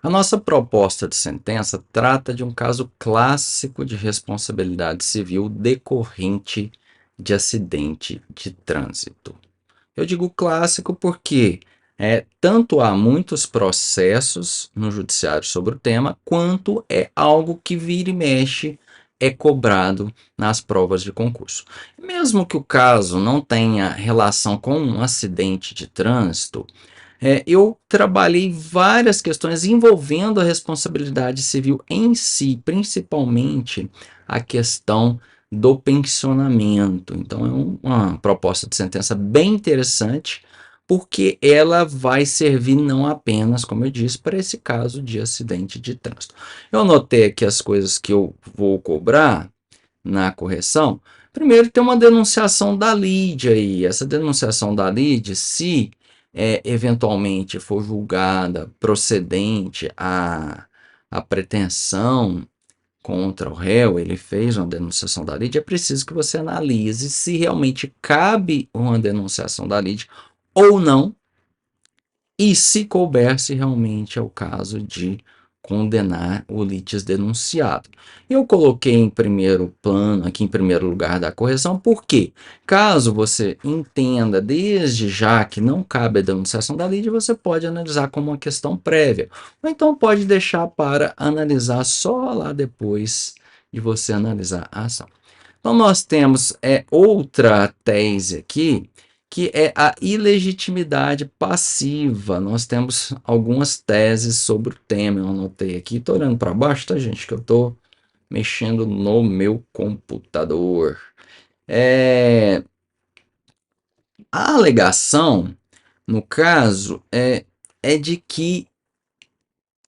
A nossa proposta de sentença trata de um caso clássico de responsabilidade civil decorrente de acidente de trânsito. Eu digo clássico porque tanto há muitos processos no judiciário sobre o tema, quanto é algo que vira e mexe é cobrado nas provas de concurso. Mesmo que o caso não tenha relação com um acidente de trânsito, eu trabalhei várias questões envolvendo a responsabilidade civil em si, principalmente a questão do pensionamento. Então, é uma proposta de sentença bem interessante, porque ela vai servir não apenas, como eu disse, para esse caso de acidente de trânsito. Eu anotei aqui as coisas que eu vou cobrar na correção. Primeiro, tem uma denunciação da lide aí. Essa denunciação da lide, se eventualmente for julgada procedente a pretensão contra o réu, ele fez uma denunciação da lide, é preciso que você analise se realmente cabe uma denunciação da lide ou não, e se couber, se realmente é o caso de condenar o litis denunciado. Eu coloquei em primeiro plano, aqui em primeiro lugar da correção, porque caso você entenda desde já que não cabe a denunciação da lide, você pode analisar como uma questão prévia, ou então pode deixar para analisar só lá depois de você analisar a ação. Então nós temos outra tese aqui, que é a ilegitimidade passiva. Nós temos algumas teses sobre o tema, eu anotei aqui, estou olhando para baixo, tá, gente, que eu estou mexendo no meu computador. A alegação, no caso, é de que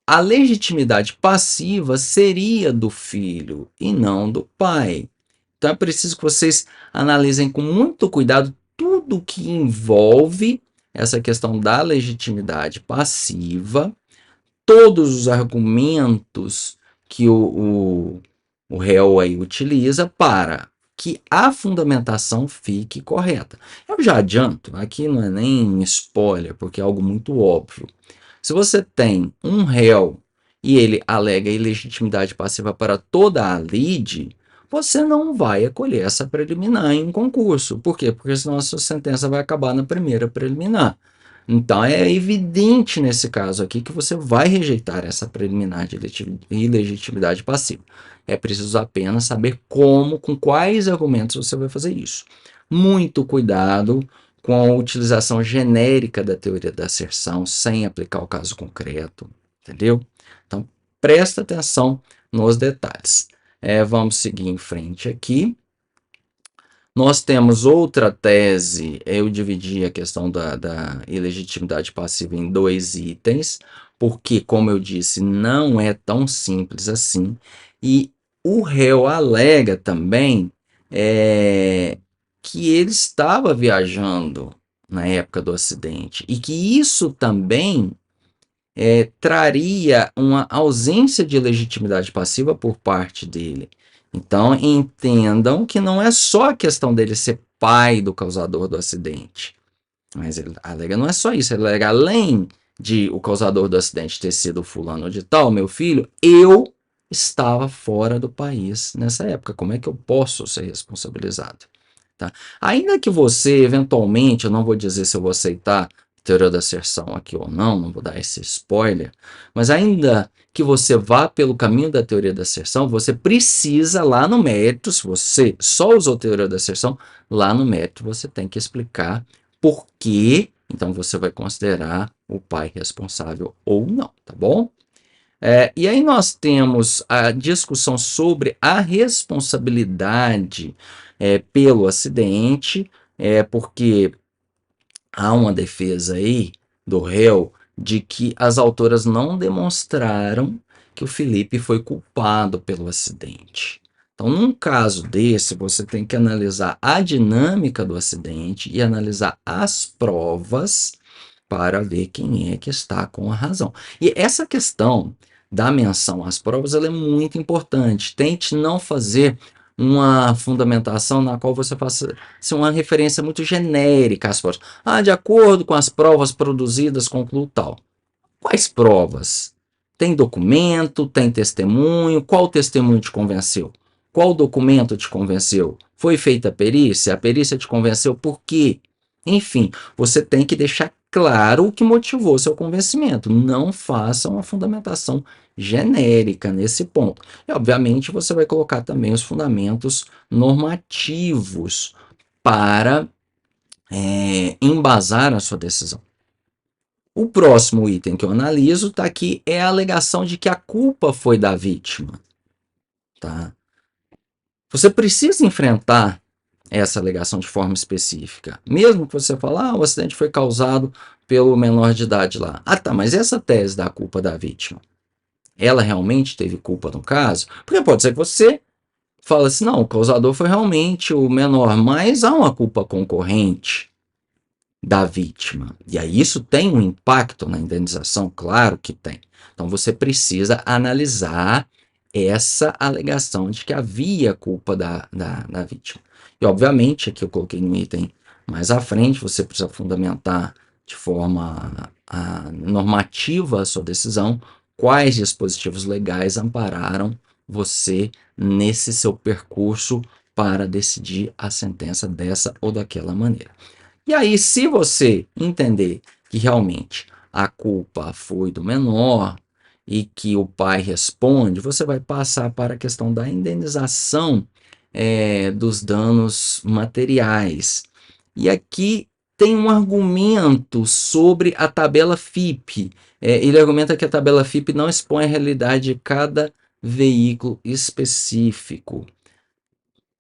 a legitimidade passiva seria do filho e não do pai. Então é preciso que vocês analisem com muito cuidado tudo que envolve essa questão da legitimidade passiva, todos os argumentos que o réu aí utiliza para que a fundamentação fique correta. Eu já adianto, aqui não é nem spoiler, porque é algo muito óbvio. Se você tem um réu e ele alega ilegitimidade passiva para toda a lide, você não vai acolher essa preliminar em um concurso. Por quê? Porque senão a sua sentença vai acabar na primeira preliminar. Então é evidente nesse caso aqui que você vai rejeitar essa preliminar de ilegitimidade passiva. É preciso apenas saber como, com quais argumentos você vai fazer isso. Muito cuidado com a utilização genérica da teoria da asserção, sem aplicar o caso concreto, entendeu? Então, presta atenção nos detalhes. Vamos seguir em frente aqui. Nós temos outra tese, eu dividi a questão da ilegitimidade passiva em dois itens, porque, como eu disse, não é tão simples assim, e o réu alega também que ele estava viajando na época do acidente, e que isso também traria uma ausência de legitimidade passiva por parte dele. Então, entendam que não é só a questão dele ser pai do causador do acidente, mas ele alega não é só isso, ele alega além de o causador do acidente ter sido fulano de tal, meu filho, eu estava fora do país nessa época, como é que eu posso ser responsabilizado? Tá? Ainda que você, eventualmente, eu não vou dizer se eu vou aceitar a teoria da asserção aqui ou não, não vou dar esse spoiler, mas ainda que você vá pelo caminho da teoria da asserção, você precisa lá no mérito, se você só usou a teoria da asserção, lá no mérito você tem que explicar por que, então você vai considerar o pai responsável ou não, tá bom? E aí nós temos a discussão sobre a responsabilidade pelo acidente, porque há uma defesa aí do réu de que as autoras não demonstraram que o Felipe foi culpado pelo acidente. Então, num caso desse, você tem que analisar a dinâmica do acidente e analisar as provas para ver quem é que está com a razão. E essa questão da menção às provas ela é muito importante. Tente não fazer uma fundamentação na qual você faça uma referência muito genérica às provas. De acordo com as provas produzidas, concluo tal. Quais provas? Tem documento, tem testemunho. Qual testemunho te convenceu? Qual documento te convenceu? Foi feita a perícia te convenceu por quê? Enfim, você tem que deixar claro o que motivou seu convencimento. Não faça uma fundamentação genérica nesse ponto. E, obviamente, você vai colocar também os fundamentos normativos para embasar a sua decisão. O próximo item que eu analiso está aqui é a alegação de que a culpa foi da vítima. Tá? Você precisa enfrentar essa alegação de forma específica. Mesmo que você fale, o acidente foi causado pelo menor de idade lá. Tá, mas essa tese da culpa da vítima, ela realmente teve culpa no caso? Porque pode ser que você fale assim, não, o causador foi realmente o menor, mas há uma culpa concorrente da vítima. E aí isso tem um impacto na indenização? Claro que tem. Então você precisa analisar essa alegação de que havia culpa da vítima. E obviamente, aqui eu coloquei no item mais à frente, você precisa fundamentar de forma normativa a sua decisão, quais dispositivos legais ampararam você nesse seu percurso para decidir a sentença dessa ou daquela maneira. E aí, se você entender que realmente a culpa foi do menor e que o pai responde, você vai passar para a questão da indenização dos danos materiais. E aqui tem um argumento sobre a tabela FIPE. Ele argumenta que a tabela FIPE não expõe a realidade de cada veículo específico.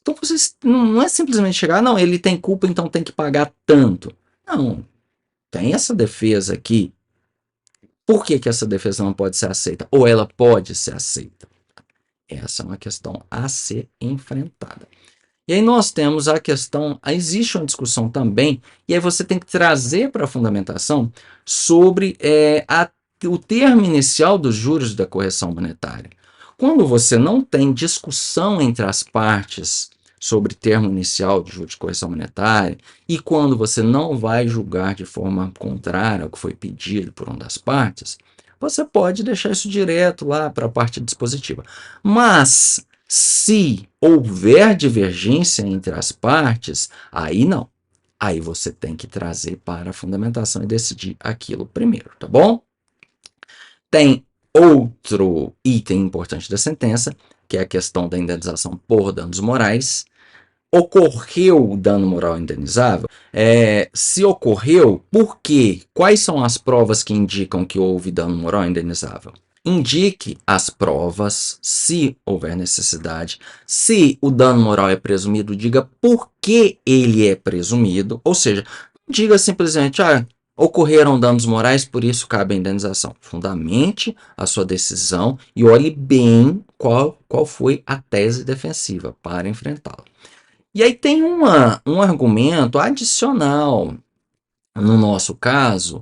Então, vocês não é simplesmente chegar, não, ele tem culpa, então tem que pagar tanto. Não, tem essa defesa aqui. Por que essa defesa não pode ser aceita? Ou ela pode ser aceita? Essa é uma questão a ser enfrentada. E aí nós temos a questão, existe uma discussão também, e aí você tem que trazer para a fundamentação sobre o termo inicial dos juros da correção monetária. Quando você não tem discussão entre as partes sobre termo inicial de juros de correção monetária, e quando você não vai julgar de forma contrária ao que foi pedido por uma das partes, você pode deixar isso direto lá para a parte dispositiva. Mas se houver divergência entre as partes, aí não. Aí você tem que trazer para a fundamentação e decidir aquilo primeiro, tá bom? Tem outro item importante da sentença, que é a questão da indenização por danos morais. Ocorreu o dano moral indenizável? Se ocorreu, por quê? Quais são as provas que indicam que houve dano moral indenizável? Indique as provas, se houver necessidade. Se o dano moral é presumido, diga por que ele é presumido. Ou seja, diga simplesmente, ocorreram danos morais, por isso cabe a indenização. Fundamente a sua decisão e olhe bem qual foi a tese defensiva para enfrentá-la. E aí tem um argumento adicional. No nosso caso,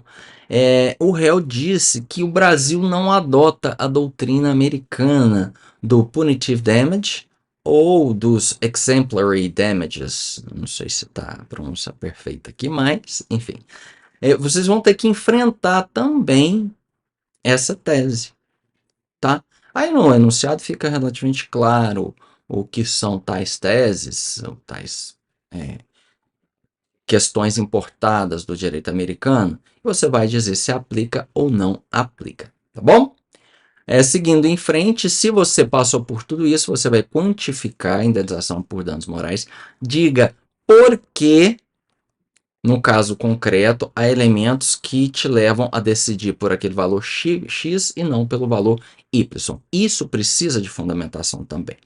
o réu disse que o Brasil não adota a doutrina americana do punitive damage ou dos exemplary damages. Não sei se está a pronúncia perfeita aqui, mas, enfim. Vocês vão ter que enfrentar também essa tese, tá? Aí no enunciado fica relativamente claro o que são tais teses, ou tais questões importadas do direito americano, e você vai dizer se aplica ou não aplica, tá bom? Seguindo em frente, se você passou por tudo isso, você vai quantificar a indenização por danos morais. Diga por que, no caso concreto, há elementos que te levam a decidir por aquele valor X e não pelo valor Y. Isso precisa de fundamentação também.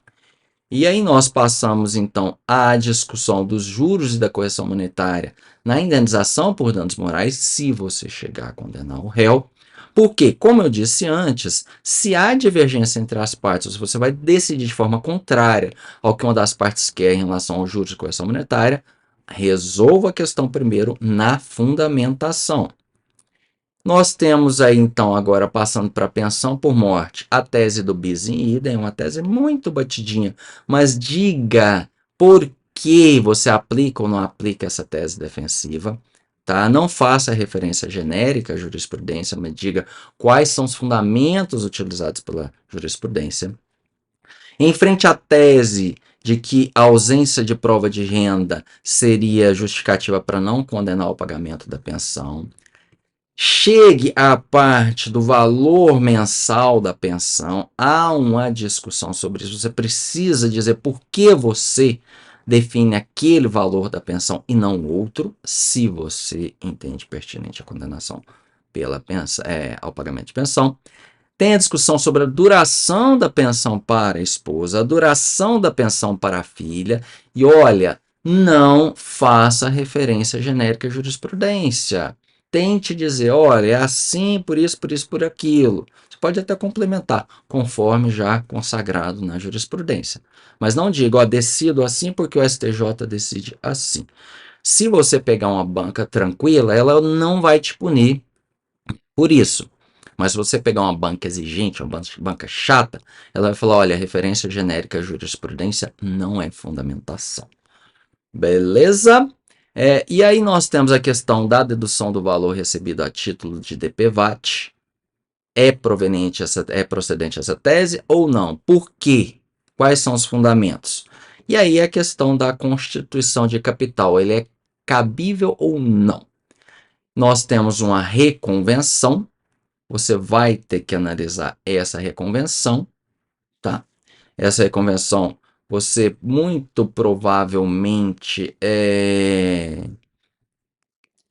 E aí nós passamos, então, à discussão dos juros e da correção monetária na indenização por danos morais, se você chegar a condenar o réu. Porque, como eu disse antes, se há divergência entre as partes, você vai decidir de forma contrária ao que uma das partes quer em relação aos juros e correção monetária, resolva a questão primeiro na fundamentação. Nós temos aí, então, agora passando para a pensão por morte, a tese do bis in idem, uma tese muito batidinha, mas diga por que você aplica ou não aplica essa tese defensiva. tá? Não faça referência genérica à jurisprudência, mas diga quais são os fundamentos utilizados pela jurisprudência. Em frente à tese de que a ausência de prova de renda seria justificativa para não condenar o pagamento da pensão, chegue à parte do valor mensal da pensão, há uma discussão sobre isso. Você precisa dizer por que você define aquele valor da pensão e não outro, se você entende pertinente a condenação pela pensão, ao pagamento de pensão. Tem a discussão sobre a duração da pensão para a esposa, a duração da pensão para a filha, e olha, não faça referência genérica à jurisprudência. Tente dizer, olha, é assim, por isso, por isso, por aquilo. Você pode até complementar, conforme já consagrado na jurisprudência. Mas não diga, ó, decido assim porque o STJ decide assim. Se você pegar uma banca tranquila, ela não vai te punir por isso. Mas se você pegar uma banca exigente, uma banca chata, ela vai falar, olha, referência genérica à jurisprudência não é fundamentação. Beleza? E aí nós temos a questão da dedução do valor recebido a título de DPVAT. É procedente essa tese ou não? Por quê? Quais são os fundamentos? E aí a questão da constituição de capital, ele é cabível ou não? Nós temos uma reconvenção, você vai ter que analisar essa reconvenção, tá? Essa reconvenção, você muito provavelmente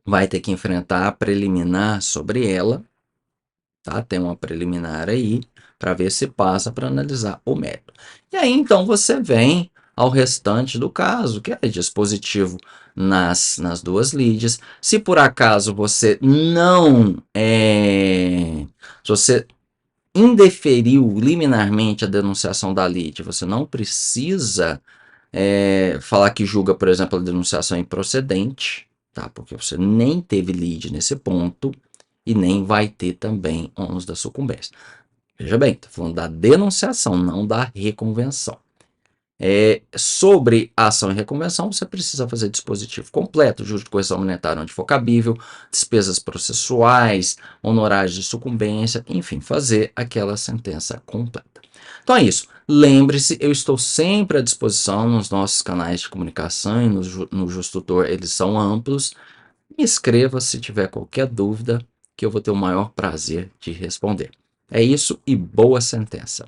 vai ter que enfrentar a preliminar sobre ela, tá? Tem uma preliminar aí para ver se passa para analisar o mérito. E aí então você vem ao restante do caso, que é dispositivo nas duas lides. Se por acaso você não se você indeferiu liminarmente a denunciação da lide, você não precisa falar que julga, por exemplo, a denunciação improcedente, tá? Porque você nem teve lide nesse ponto e nem vai ter também ônus da sucumbência. Veja bem, estou falando da denunciação, não da reconvenção. Sobre a ação e reconvenção, você precisa fazer dispositivo completo, juros de correção monetária onde for cabível, despesas processuais, honorários de sucumbência, enfim, fazer aquela sentença completa. Então é isso. Lembre-se, eu estou sempre à disposição nos nossos canais de comunicação e no Justutor, eles são amplos. Me escreva se tiver qualquer dúvida, que eu vou ter o maior prazer de responder. É isso e boa sentença.